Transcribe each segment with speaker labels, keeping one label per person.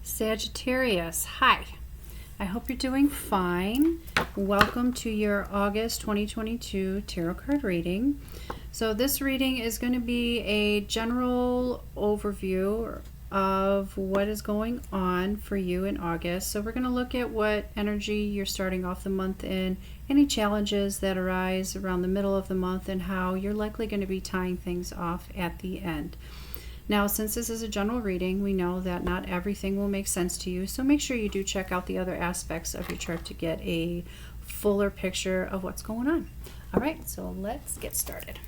Speaker 1: Sagittarius, hi. I hope you're doing fine. Welcome to your August 2022 tarot card reading. So this reading is going to be a general overview of what is going on for you in August. So we're going to look at what energy you're starting off the month in, any challenges that arise around the middle of the month, and how you're likely going to be tying things off at the end. Now, since this is a general reading, we know that not everything will make sense to you, so make sure you do check out the other aspects of your chart to get a fuller picture of what's going on. All right, so let's get started.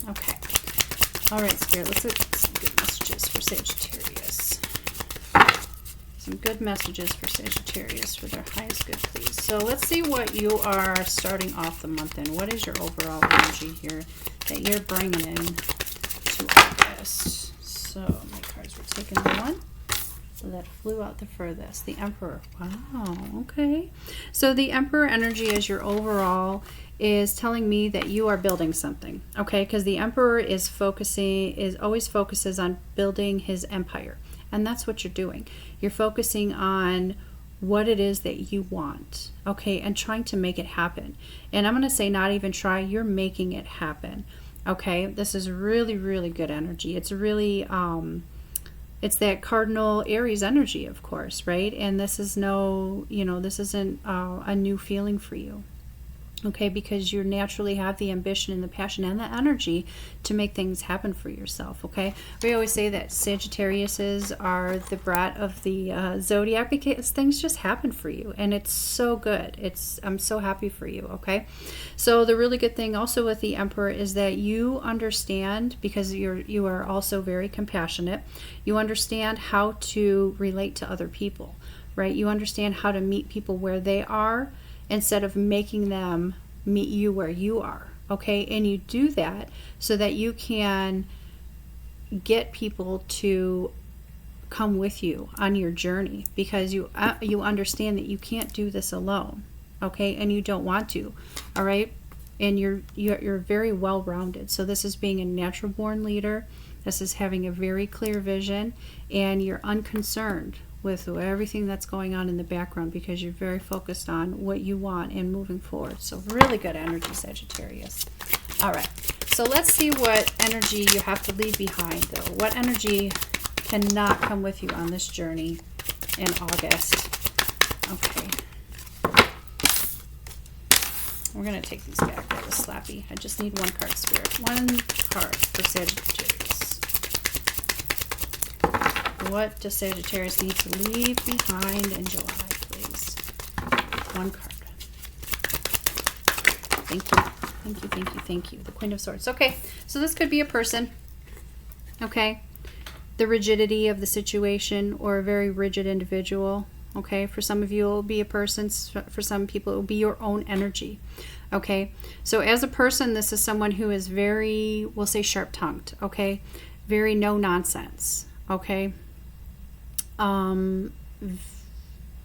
Speaker 1: Okay. All right, Spirit, let's get some good messages for Sagittarius. Some good messages for Sagittarius for their highest good, please. So let's see what you are starting off the month in. What is your overall energy here that you're bringing in to August? So my cards were taking the one that flew out the furthest. The Emperor. Wow, okay. So the Emperor energy as your overall is telling me that you are building something, okay? Because the Emperor always focuses on building his empire. And that's what you're doing. You're focusing on what it is that you want, okay? And trying to make it happen. And I'm going to say not even try, you're making it happen. Okay, this is really, really good energy. It's really, it's that cardinal Aries energy, of course, right? And this is this isn't a new feeling for you. Okay, because you naturally have the ambition and the passion and the energy to make things happen for yourself, okay? We always say that Sagittariuses are the brat of the zodiac because things just happen for you, and it's so good. I'm so happy for you, okay? So the really good thing also with the Emperor is that you understand, because you are also very compassionate, you understand how to relate to other people, right? You understand how to meet people where they are, instead of making them meet you where you are, okay? And you do that so that you can get people to come with you on your journey, because you understand that you can't do this alone, okay? And you don't want to, all right? And you're very well-rounded. So this is being a natural-born leader. This is having a very clear vision, and you're unconcerned with everything that's going on in the background because you're very focused on what you want and moving forward. So really good energy, Sagittarius. All right, so let's see what energy you have to leave behind, though. What energy cannot come with you on this journey in August? Okay. We're going to take these back. That was slappy. I just need one card, Spirit. One card for Sagittarius. What does Sagittarius need to leave behind in July, please? One card. Thank you. Thank you, thank you, thank you. The Queen of Swords. Okay, so this could be a person, okay? The rigidity of the situation, or a very rigid individual, okay? For some of you, it will be a person. For some people, it will be your own energy, okay? So as a person, this is someone who is very, we'll say sharp-tongued, okay? Very no-nonsense, okay?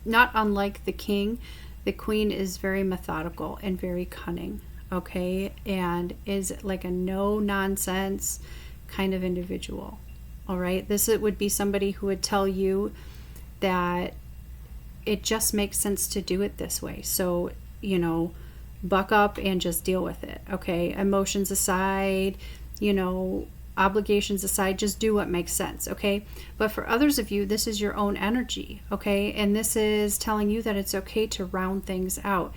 Speaker 1: Not unlike the king, the queen is very methodical and very cunning, okay, and is like a no-nonsense kind of individual, all right? It would be somebody who would tell you that it just makes sense to do it this way, so, buck up and just deal with it, okay? Emotions aside, obligations aside, just do what makes sense, okay? But for others of you, this is your own energy, okay? And this is telling you that it's okay to round things out.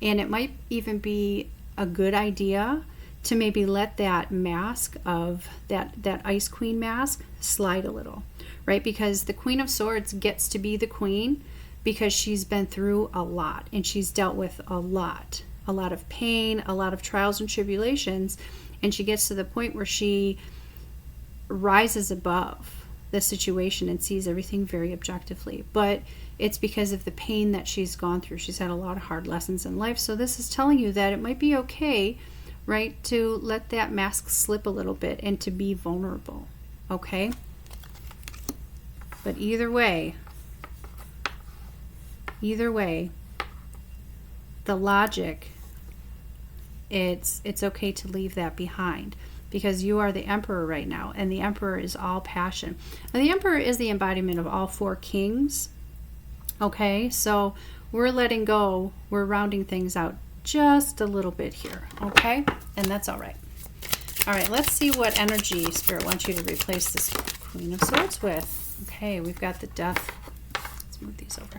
Speaker 1: And it might even be a good idea to maybe let that mask of that Ice Queen mask slide a little, right? Because the Queen of Swords gets to be the queen because she's been through a lot, and she's dealt with a lot of pain, a lot of trials and tribulations, and she gets to the point where she rises above the situation and sees everything very objectively. But it's because of the pain that she's gone through. She's had a lot of hard lessons in life. So this is telling you that it might be okay, right, to let that mask slip a little bit and to be vulnerable, okay? But either way, the logic, it's okay to leave that behind, because you are the Emperor right now, and the Emperor is all passion. Now, the Emperor is the embodiment of all four kings, Okay, so we're letting go. We're rounding things out just a little bit here. Okay, and that's all right. All right, let's see what energy Spirit wants you to replace this Queen of Swords with. Okay, we've got the Death. Let's move these over.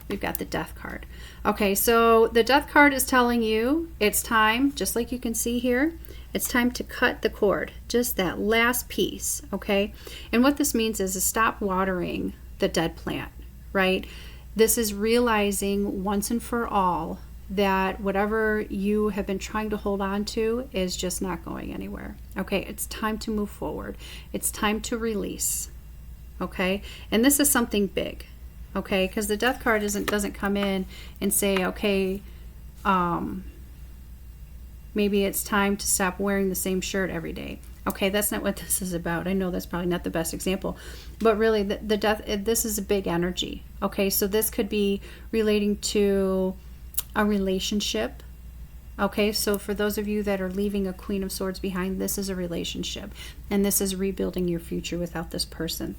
Speaker 1: We've got the Death card. Okay, so the Death card is telling you it's time, just like you can see here, it's time to cut the cord, just that last piece, okay? And what this means is to stop watering the dead plant, right? This is realizing once and for all that whatever you have been trying to hold on to is just not going anywhere. Okay, it's time to move forward. It's time to release. Okay, and this is something big. Okay, because the Death card doesn't come in and say, okay, maybe it's time to stop wearing the same shirt every day. Okay, that's not what this is about. I know that's probably not the best example, but really the death, this is a big energy. Okay, so this could be relating to a relationship. Okay, so for those of you that are leaving a Queen of Swords behind, this is a relationship, and this is rebuilding your future without this person,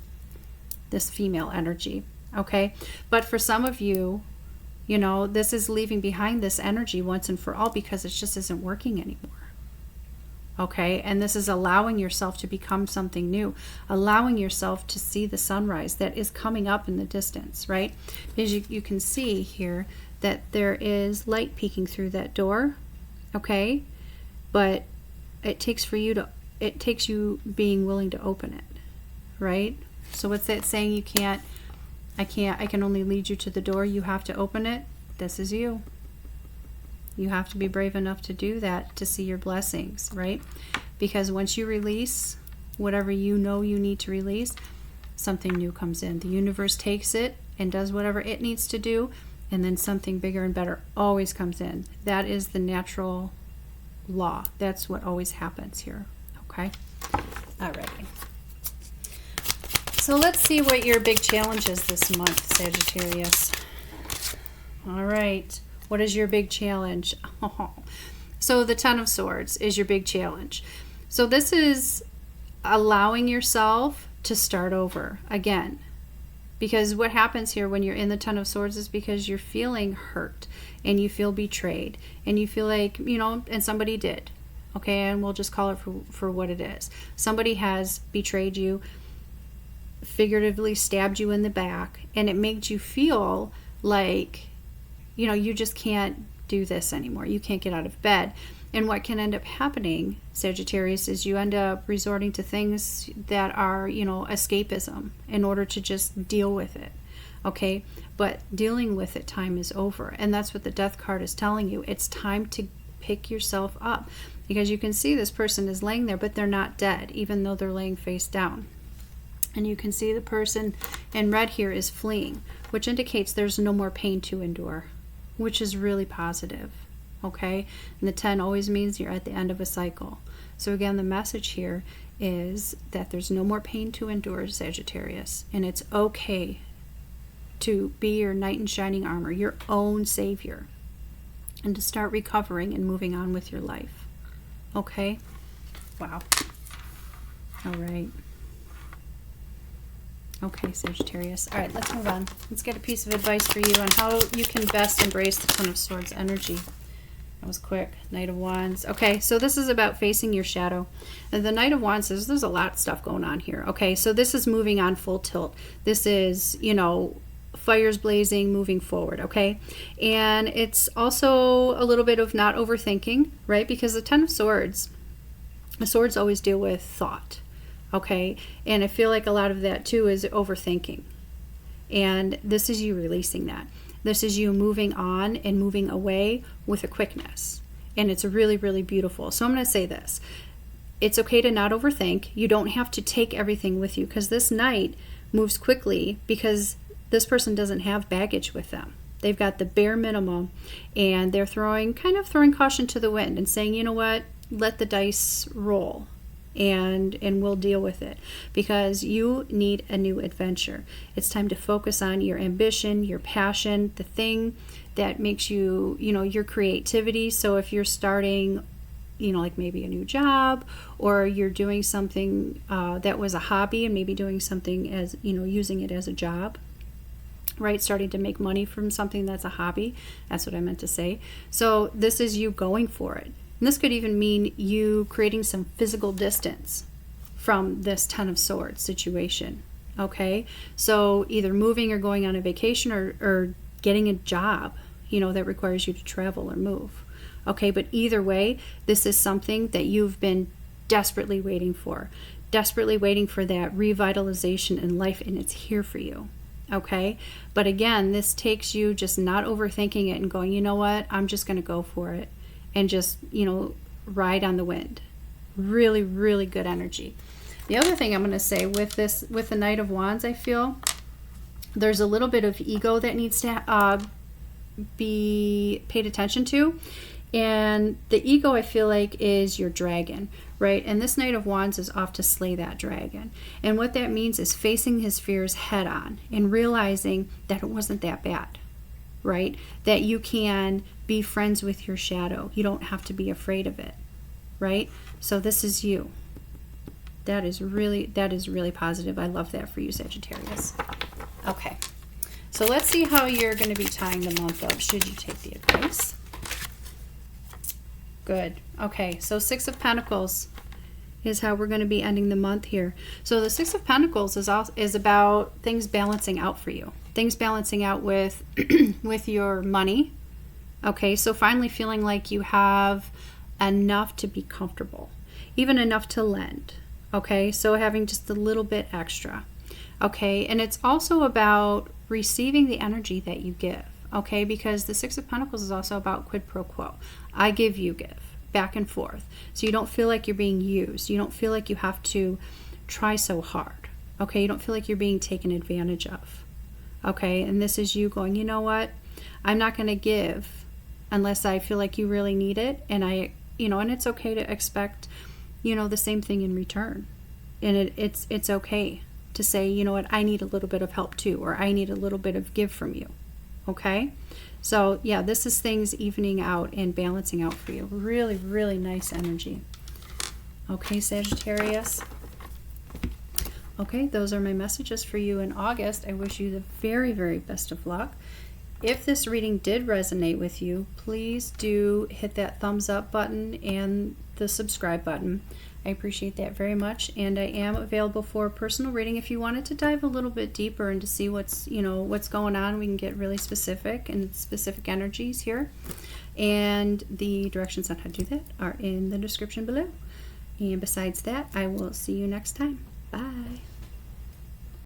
Speaker 1: this female energy. Okay, but for some of you, you know, this is leaving behind this energy once and for all because it just isn't working anymore. Okay, and this is allowing yourself to become something new, allowing yourself to see the sunrise that is coming up in the distance, right? Because you can see here that there is light peeking through that door, okay? But it takes you being willing to open it, right? So what's that saying? I can only lead you to the door. You have to open it. This is you. You have to be brave enough to do that to see your blessings, right? Because once you release whatever you know you need to release, something new comes in. The universe takes it and does whatever it needs to do, and then something bigger and better always comes in. That is the natural law. That's what always happens here, okay? Alrighty. So let's see what your big challenge is this month, Sagittarius. All right. What is your big challenge? Oh. So the Ten of Swords is your big challenge. So this is allowing yourself to start over again. Because what happens here when you're in the Ten of Swords is because you're feeling hurt and you feel betrayed and you feel like, you know, and somebody did. Okay, and we'll just call it for what it is. Somebody has betrayed you, figuratively stabbed you in the back, and it made you feel like, you know, you just can't do this anymore. You can't get out of bed. And what can end up happening, Sagittarius, is you end up resorting to things that are, you know, escapism in order to just deal with it. Okay? But dealing with it, time is over. And that's what the Death card is telling you. It's time to pick yourself up. Because you can see this person is laying there, but they're not dead, even though they're laying face down. And you can see the person in red here is fleeing, which indicates there's no more pain to endure, which is really positive, okay? And the 10 always means you're at the end of a cycle. So again, the message here is that there's no more pain to endure, Sagittarius, and it's okay to be your knight in shining armor, your own savior, and to start recovering and moving on with your life, okay? Wow. All right. Okay, Sagittarius. All right, let's move on. Let's get a piece of advice for you on how you can best embrace the Ten of Swords energy. That was quick. Knight of Wands. Okay, so this is about facing your shadow. And the Knight of Wands says there's a lot of stuff going on here. Okay, so this is moving on full tilt. This is, you know, fires blazing, moving forward, okay? And it's also a little bit of not overthinking, right? Because the Ten of Swords, the swords always deal with thought. Okay, and I feel like a lot of that too is overthinking. And this is you releasing that. This is you moving on and moving away with a quickness. And it's really, really beautiful. So I'm going to say this. It's okay to not overthink. You don't have to take everything with you, because this Knight moves quickly because this person doesn't have baggage with them. They've got the bare minimum, and they're throwing caution to the wind and saying, you know what, let the dice roll. And we'll deal with it, because you need a new adventure. It's time to focus on your ambition, your passion, the thing that makes you, you know, your creativity. So if you're starting, you know, like maybe a new job, or you're doing something that was a hobby and maybe doing something as, you know, using it as a job, right? Starting to make money from something that's a hobby. That's what I meant to say. So this is you going for it. And this could even mean you creating some physical distance from this Ten of Swords situation, okay? So either moving or going on a vacation or getting a job, that requires you to travel or move, okay? But either way, this is something that you've been desperately waiting for that revitalization in life, and it's here for you. Okay, but again, this takes you just not overthinking it and going, you know what, I'm just going to go for it and just, ride on the wind. Really, really good energy. The other thing I'm going to say with the Knight of Wands, I feel there's a little bit of ego that needs to be paid attention to. And the ego, I feel like, is your dragon, right? And this Knight of Wands is off to slay that dragon. And what that means is facing his fears head on and realizing that it wasn't that bad, right? That you can be friends with your shadow. You don't have to be afraid of it, right? So this is you. That is really positive. I love that for you, Sagittarius. Okay. So let's see how you're going to be tying the month up, should you take the advice. Good. Okay, so Six of Pentacles is how we're going to be ending the month here. So the Six of Pentacles is about things balancing out for you. Things balancing out with with your money. Okay, so finally feeling like you have enough to be comfortable, even enough to lend. Okay, so having just a little bit extra. Okay, and it's also about receiving the energy that you give. Okay, because the Six of Pentacles is also about quid pro quo. I give, you give, back and forth. So you don't feel like you're being used. You don't feel like you have to try so hard. Okay, you don't feel like you're being taken advantage of. Okay, and this is you going, you know what? I'm not going to give unless I feel like you really need it. And and it's okay to expect, the same thing in return. And it's okay to say, you know what, I need a little bit of help too, or I need a little bit of give from you. Okay, so yeah, this is things evening out and balancing out for you. Really, really nice energy. Okay, Sagittarius. Okay, those are my messages for you in August. I wish you the very, very best of luck. If this reading did resonate with you, please do hit that thumbs up button and the subscribe button. I appreciate that very much, and I am available for a personal reading. If you wanted to dive a little bit deeper and to see what's going on, we can get really specific and specific energies here. And the directions on how to do that are in the description below. And besides that, I will see you next time. Bye.